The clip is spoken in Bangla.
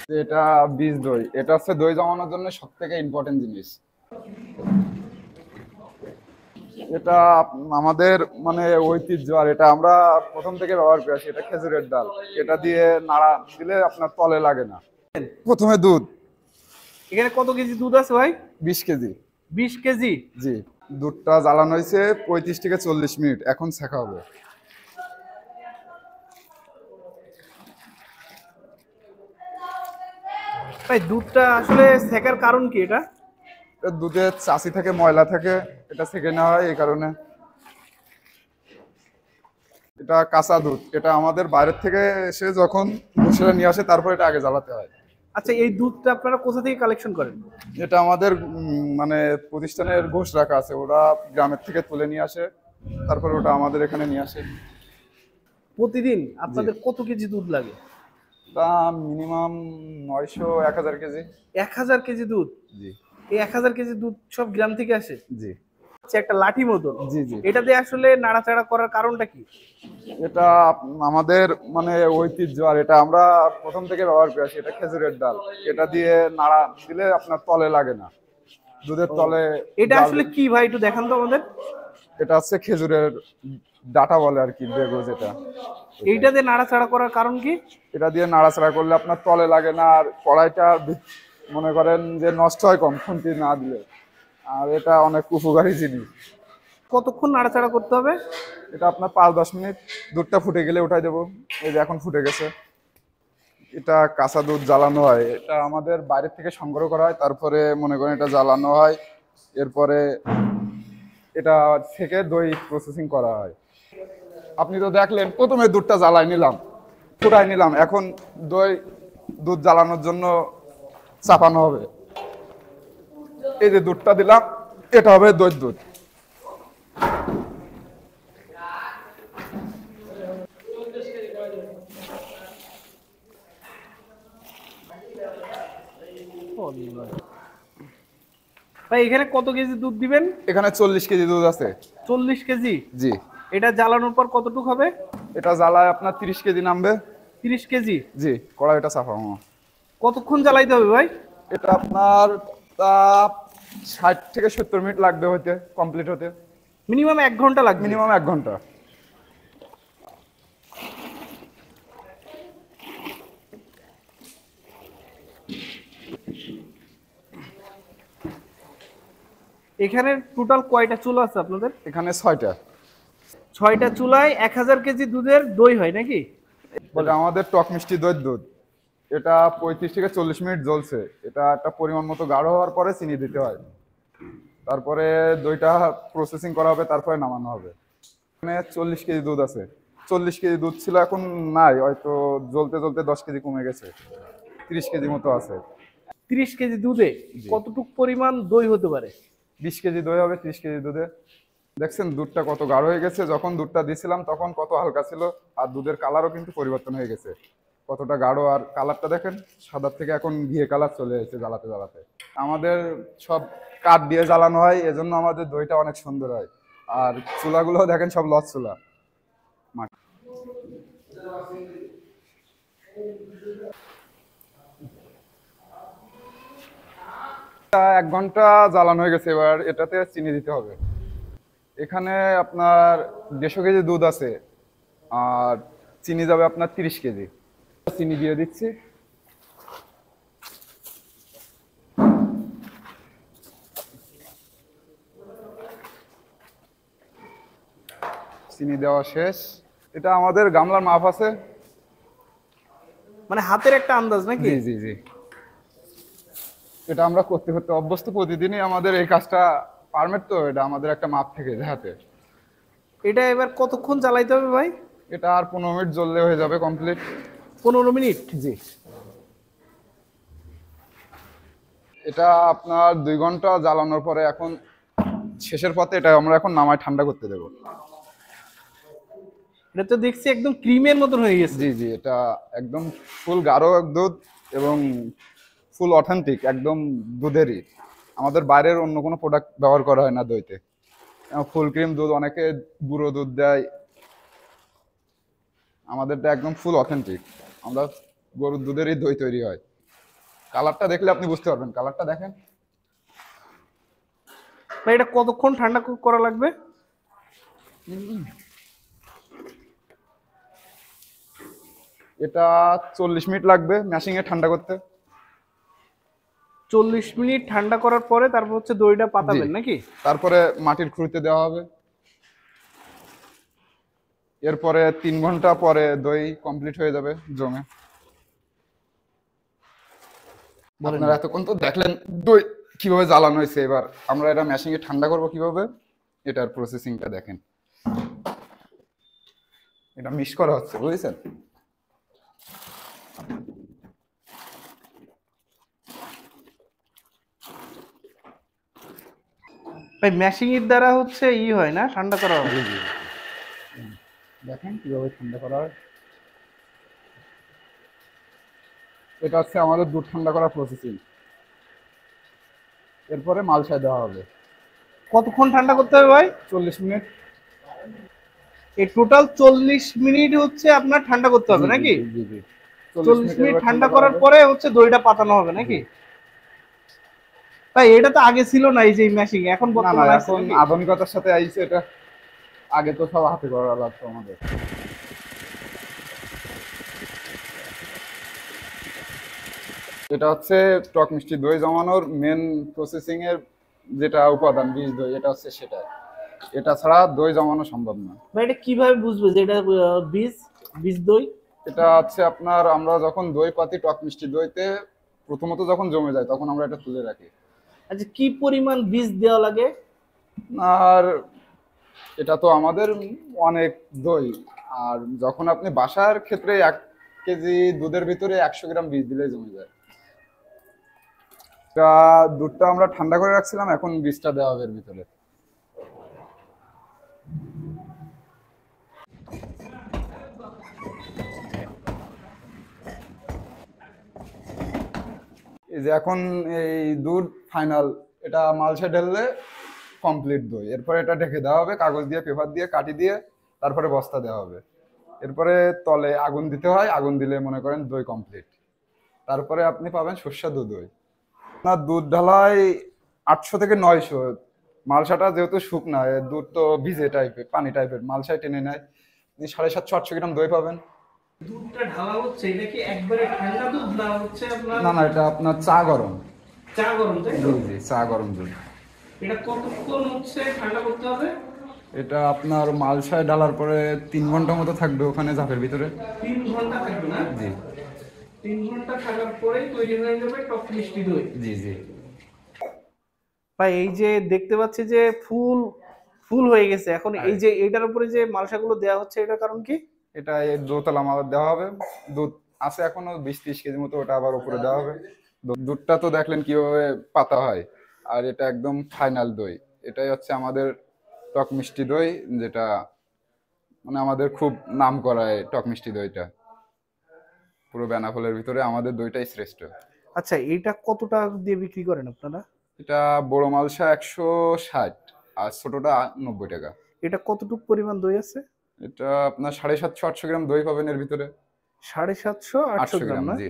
এটা বীজ দই, এটা হচ্ছে দই জমানোর জন্য সব থেকে ইম্পর্টেন্ট জিনিস। এটা আমাদের মানে ঐতিহ্য, আর এটা আমরা প্রথম থেকে ব্যবহার করে আসি। এটা খেজুরের ডাল, এটা দিয়ে নাড়া দিলে আপনার তলে লাগে না। প্রথমে দুধ। এখানে কত কেজি দুধ আছে ভাই? 20 কেজি। 20 কেজি। জি। দুধটা জ্বালানো হয়েছে 35 থেকে 40 মিনিট, এখন ছেঁকা হবে। ভাই দুধটা আসলে সেকার কারণ কি এটা? দুধে চাষি থেকে ময়লা থাকে, এটা ছেঁকে নেওয়া হয় এই কারণে। এটা কাঁচা দুধ, এটা আমাদের বাইরের থেকে এসে যখন ঘষে নিয়ে আসে তারপর এটা আগে জ্বালাতে হয়। আচ্ছা, এই দুধটা আপনারা কোথা থেকে কালেকশন করেন? এটা আমাদের মানে প্রতিষ্ঠানের ঘোষ রাখা আছে, ওরা গ্রামের থেকে তুলে নিয়ে আসে, তারপর ওটা আমাদের এখানে নিয়ে আসে। প্রতিদিন জি। আপনাদের কত কেজি দুধ লাগে? তা মিনিমাম 900-1000 কেজি। 1000 কেজি দুধ? জি। এই 1000 কেজি দুধ সব গ্রাম থেকে আসে? জি। আচ্ছা, একটা লাঠি মতো, জি। জি। এটা দিয়ে আসলে নাড়াচাড়া করার কারণটা কি? এটা আমাদের মানে ঐতিহ্য, আর এটা আমরা প্রথম থেকে ব্যবহার করে আসি। এটা খেজুরের ডাল, এটা দিয়ে নাড়া দিলে আপনার তলে লাগে না, দুধের তলে এটা জাল। আসলে কি ভাই, একটু দেখান তো আমাদের। এটা হচ্ছে খেজুরের ডাটা বলে আর কি, বেগো যেটা। এইটা দিয়ে নাড়াচাড়া করার কারণ কি? এটা দিয়ে নাড়াচাড়া করলে আপনার তলে লাগে না, আর কড়াইটা মনে করেন যে নষ্ট হয় কম খুন্তি না দিলে, আর এটা অনেক উপকারী জিনিস। কতক্ষণ নাড়াচাড়া করতে হবে? এটা আপনার 5-10 মিনিট। দুধটা ফুটে গেলে উঠাই দেবো। এই যে এখন ফুটে গেছে। এটা কাঁচা দুধ জ্বালানো হয়, এটা আমাদের বাইরের থেকে সংগ্রহ করা হয়, তারপরে মনে করেন এটা জ্বালানো হয়। এরপরে এটা থেকে দই প্রসেসিং করা হয়। আপনি তো দেখলেন, প্রথমে দুধটা জ্বালাই নিলাম, ফুটাই নিলাম, এখন দুধ জ্বালানোর জন্য চাপানো হবে। এই যে দুধটা দিলাম, এটা হবে দই দুধ। ভাই এখানে কত কেজি দুধ দিবেন? এখানে 40 কেজি দুধ আছে। 40 কেজি? জি। এটা জ্বালানোর পর কতটুকু হবে? এটা জ্বালায় আপনার 30 কেজি নামবে। 30 কেজি? জি। কড়াইটা চাপাবো। কতক্ষণ জ্বালাইতে হবে ভাই? এটা আপনার তা 60 থেকে 70 মিনিট লাগবে হতে, কমপ্লিট হতে। মিনিমাম 1 ঘন্টা লাগবে? মিনিমাম 1 ঘন্টা। এখানে টোটাল কয়টা চুলা আছে আপনাদের? এখানে 6টা। 6টা চুলায় 1000 কেজি দুধের দই হয় নাকি? এটা আমাদের টক মিষ্টি দইয়ের দুধ। এটা 35 থেকে 40 মিনিট জ্বলছে। এটা একটা পরিমাণ মতো গাঢ় হওয়ার পরে চিনি দিতে হয়, তারপরে দইটা প্রসেসিং করা হবে, তারপরে নামানো হবে। এখানে 40 কেজি দুধ আছে। 40 কেজি দুধ ছিল, এখন নাই, হয়তো জ্বলতে জ্বলতে 10 কেজি কমে গেছে। 30 কেজি মতো আছে। 30 কেজি দুধে জি। কতটুক পরিমাণ দই হতে পারে? 20 কেজি দই হবে 30 কেজি দুধে। দেখছেন দুধটা কত গাঢ় হয়ে গেছে, যখন দুধটা দিয়েছিলাম তখন কত হালকা ছিল, আর দুধের কালারও কিন্তু পরিবর্তন হয়ে গেছে, কতটা গাঢ়। আর কালারটা দেখেন, সাদার থেকে এখন ঘিয়ে কালার চলে এসেছে জ্বালাতে জ্বালাতে। আমাদের সব কাঠ দিয়ে জ্বালানো হয়, এজন্য আমাদের দইটা অনেক সুন্দর হয়। আর চুলাগুলো দেখেন সব লস চুলা। এটা 1 ঘন্টা জ্বালানো হয়ে গেছে, এবার এটাতে চিনি দিতে হবে। এখানে আপনার 150 কেজি দুধ আছে, আর চিনি যাবে আপনার 30 কেজি। চিনি দিয়ে দিচ্ছি। চিনি দেওয়া শেষ। এটা আমাদের গামলার মাপ আছে। মানে হাতের একটা আন্দাজ নাকি? জি জি জি। এটা আমরা করতে করতে অভ্যস্ত, প্রতিদিনই আমাদের এই কাজটা পারমিট, তো এটা আমাদের একটা মাপ থেকে হাতে। এটা এবার কতক্ষণ জ্বালাইতে হবে ভাই? এটা আর 15 মিনিট জ্বললে হয়ে যাবে কমপ্লিট। 15 মিনিট? জি। এটা আপনার 2 ঘন্টা জ্বালানোর পরে এখন শেষের পথে, এটা আমরা এখন নামায় ঠান্ডা করতে দেবো। এটা তো দেখছি একদম ক্রিমের মতন হয়ে গেছে। জি জি। এটা একদম ফুল গাঢ় দুধ, এবং ফুল অথেন্টিক একদম দুধেরই। আমাদের বাইরের অন্য কোনো প্রোডাক্ট ব্যবহার করা হয় না দইতে। ফুল ক্রিম দুধ, অনেকে গুঁড়ো দুধ দেয়, আমাদেরটা একদম ফুল অথেন্টিক। আমরা গরুর দুধেরই দই তৈরি হয়। কালারটা দেখলে আপনি বুঝতে পারবেন, কালারটা দেখেন। ভাই এটা কতক্ষণ ঠান্ডা করা লাগবে? এটা 40 মিনিট লাগবে ম্যাশিং এ ঠান্ডা করতে। 40 মিনিট ঠান্ডা করার পরে তারপর হচ্ছে দইটা পাতাবেন জি। নাকি? তারপরে মাটির খুঁড়িতে দেওয়া হবে। এরপরে 3 ঘন্টা পরে দই কমপ্লিট হয়ে যাবে জমে। বলেন। আপনারা এতক্ষণ তো দেখলেন দই কিভাবে জ্বালানো হয়েছে, এবার আমরা এটা মেশিং এ ঠান্ডা করব কিভাবে, এটার প্রসেসিংটা দেখেন। এটা মিক্স করা হচ্ছে, বুঝছেন? ভাই ম্যাশিং এর দ্বারা হচ্ছে হয় না, ঠান্ডা করা হয়। জি জি। দেখেন কিভাবে ঠান্ডা করা হয়। এটা হচ্ছে আমাদের দুধ ঠান্ডা করা প্রসেসিং। এরপরে মালসায় দেওয়া হবে। কতক্ষণ ঠান্ডা করতে হবে ভাই? 40 মিনিট। এই টোটাল 40 মিনিট হচ্ছে আপনার ঠান্ডা করতে হবে জি নাকি? জি জি জি। 40 মিনিট এবার ঠান্ডা করা করার হবে। পরে হচ্ছে দইটা পাতানো হবে নাকি? ভাই এটা তো আগে ছিল না এই যে মেশিং, এখন না না, বর্তমানে আছে এখন নাকি? আধুনিকতার সাথে আইছে এটা। আগে তো সব হাতে করা লাগতো আমাদের। এটা হচ্ছে টক মিষ্টি দই জমানোর মেন প্রসেসিং এর যেটা উপাদান, বীজ দই, এটা হচ্ছে সেটা। এটা ছাড়া দই জমানো সম্ভব না। ভাই এটা কিভাবে বুঝবে যে এটা বীজ বীজ দই? এটা হচ্ছে আপনার, আমরা যখন দই পাতি টক মিষ্টি দইতে প্রথমত যখন জমে যায় তখন আমরা এটা তুলে রাখি। আচ্ছা কি পরিমাণ বীজ দেওয়া লাগে? আর এটা তো আমাদের অনেক দই, আর যখন আপনি বাসার ক্ষেত্রে 1 কেজি দুধের ভিতরে 100 গ্রাম বীজ দিলে জমে যায়। এটা দুধটা আমরা ঠান্ডা করে রাখছিলাম, এখন বীজটা দেওয়া হবে এর ভিতরে। এই যে এখন এই দুধ ফাইনাল, এটা মালসা ঢেললে কমপ্লিট দই। এরপরে এটা ঢেকে দেওয়া হবে কাগজ দিয়ে, পেপার দিয়ে, কাটি দিয়ে, তারপরে বস্তা দেওয়া হবে। এরপরে তলে আগুন দিতে হয়, আগুন দিলে মনে করেন দই কমপ্লিট। তারপরে আপনি পাবেন সুস্বাদু দই। আপনার দুধ ঢালাই 800 থেকে 900। মালসাটা যেহেতু শুকনা, এর দুধ তো ভিজে টাইপের, পানি টাইপের, মালসায় টেনে নেয়। আপনি 750-800 গ্রাম দই পাবেন। দুধটা ঢালা হচ্ছে এটা কি একবারে ঠান্ডা দুধ না হচ্ছে আপনার না না, এটা আপনার চা গরম। চা গরম, তাই জি তো? জি, চা গরম দুধ। এটা কতক্ষণ হচ্ছে ঠান্ডা করতে হবে? এটা আপনার মালসায় ডালার পরে 3 ঘন্টা মতো থাকবে ওখানে ঝাপের ভিতরে। 3 ঘন্টা থাকবে না? জি 3 ঘন্টা থাকার পরেই তৈরি হয়ে যাবে টক মিষ্টি দই। জি জি। ভাই এই যে দেখতে পাচ্ছি যে ফুল ফুল হয়ে গেছে, এখন এই যে এটার উপরে যে মালসাগুলো দেওয়া হচ্ছে এটার কারণ কি? এটা এই দোতলা মাল দেওয়া হবে। দুধ আছে এখনো 20-30 কেজি মতো, ওটা আবার উপরে দেওয়া হবে। দুধটা তো দেখলেন কিভাবে পাতা হয়, আর এটা একদম ফাইনাল দই। এটাই হচ্ছে আমাদের টক মিষ্টি দই, যেটা মানে আমাদের খুব নাম করায় টক মিষ্টি দইটা। পুরো বেনাপোলের ভিতরে আমাদের দইটাই শ্রেষ্ঠ। আচ্ছা এটা কত টাকা দিয়ে বিক্রি করেন আপনারা? এটা বড় মালসা 160, আর ছোটটা 90 টাকা। এটা কতটুকু পরিমাণ দই আছে? এটা আপনার 750-800 গ্রাম দই পাবেন এর ভিতরে। 750-800 800 গ্রাম গ্রাম, না? জি।